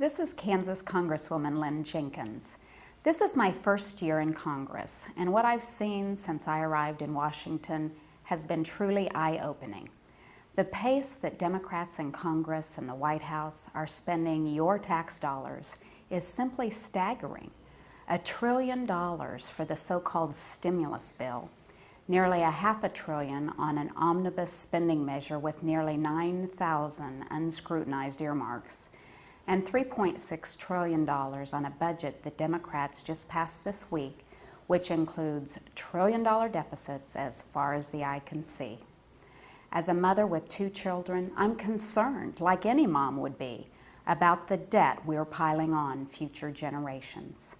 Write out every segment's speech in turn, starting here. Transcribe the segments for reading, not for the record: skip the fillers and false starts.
This is Kansas Congresswoman Lynn Jenkins. This is my first year in Congress, and what I've seen since I arrived in Washington has been truly eye-opening. The pace that Democrats in Congress and the White House are spending your tax dollars is simply staggering. $1 trillion for the so-called stimulus bill, nearly $500 billion on an omnibus spending measure with nearly 9,000 unscrutinized earmarks, and $3.6 trillion on a budget that Democrats just passed this week, which includes trillion-dollar deficits as far as the eye can see. As a mother with 2 children, I'm concerned, like any mom would be, about the debt we're piling on future generations.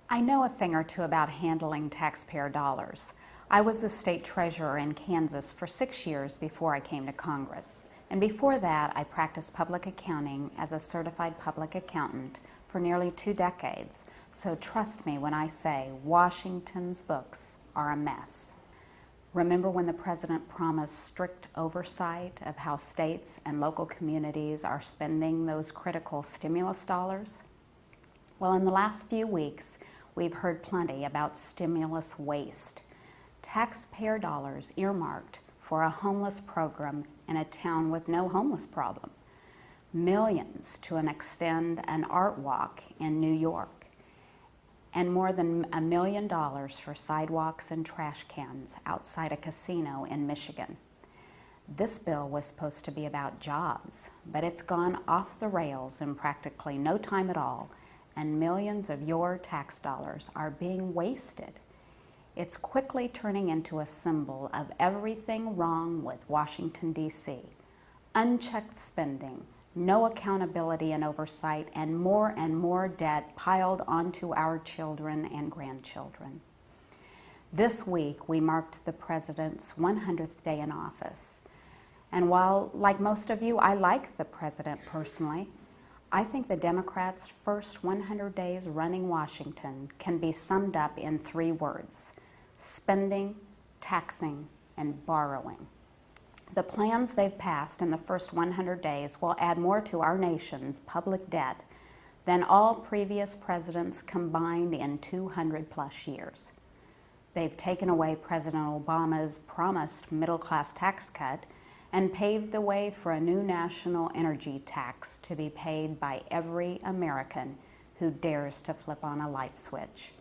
I know a thing or two about handling taxpayer dollars. I was the state treasurer in Kansas for 6 years before I came to Congress. And before that, I practiced public accounting as a certified public accountant for nearly 2 decades. So trust me when I say Washington's books are a mess. Remember when the president promised strict oversight of how states and local communities are spending those critical stimulus dollars? Well, in the last few weeks, we've heard plenty about stimulus waste. Taxpayer dollars earmarked for a homeless program in a town with no homeless problem. Millions to extend an art walk in New York. And more than $1 million for sidewalks and trash cans outside a casino in Michigan. This bill was supposed to be about jobs, but it's gone off the rails in practically no time at all, and millions of your tax dollars are being wasted. It's quickly turning into a symbol of everything wrong with Washington, D.C. Unchecked spending, no accountability and oversight, and more debt piled onto our children and grandchildren. This week, we marked the president's 100th day in office. And while, like most of you, I like the president personally, I think the Democrats' first 100 days running Washington can be summed up in 3 words: spending, taxing, and borrowing. The plans they've passed in the first 100 days will add more to our nation's public debt than all previous presidents combined in 200+ years. They've taken away President Obama's promised middle-class tax cut and paved the way for a new national energy tax to be paid by every American who dares to flip on a light switch.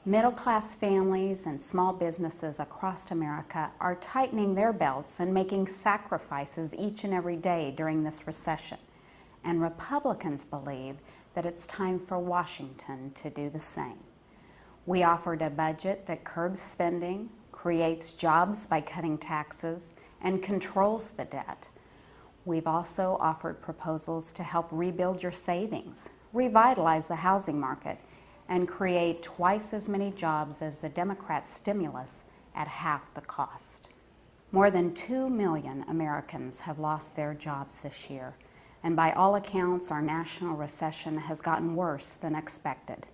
Middle-class families and small businesses across America are tightening their belts and making sacrifices each and every day during this recession. And Republicans believe that it's time for Washington to do the same. We offered a budget that curbs spending, creates jobs by cutting taxes, and controls the debt. We've also offered proposals to help rebuild your savings, revitalize the housing market, and create twice as many jobs as the Democrat stimulus at half the cost. More than 2 million Americans have lost their jobs this year, and by all accounts, our national recession has gotten worse than expected.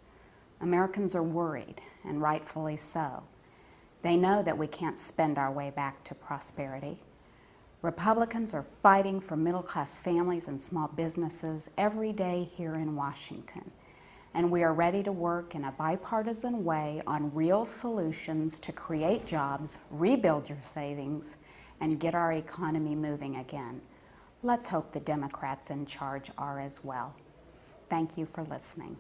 Americans are worried, and rightfully so. They know that we can't spend our way back to prosperity. Republicans are fighting for middle-class families and small businesses every day here in Washington. And we are ready to work in a bipartisan way on real solutions to create jobs, rebuild your savings, and get our economy moving again. Let's hope the Democrats in charge are as well. Thank you for listening.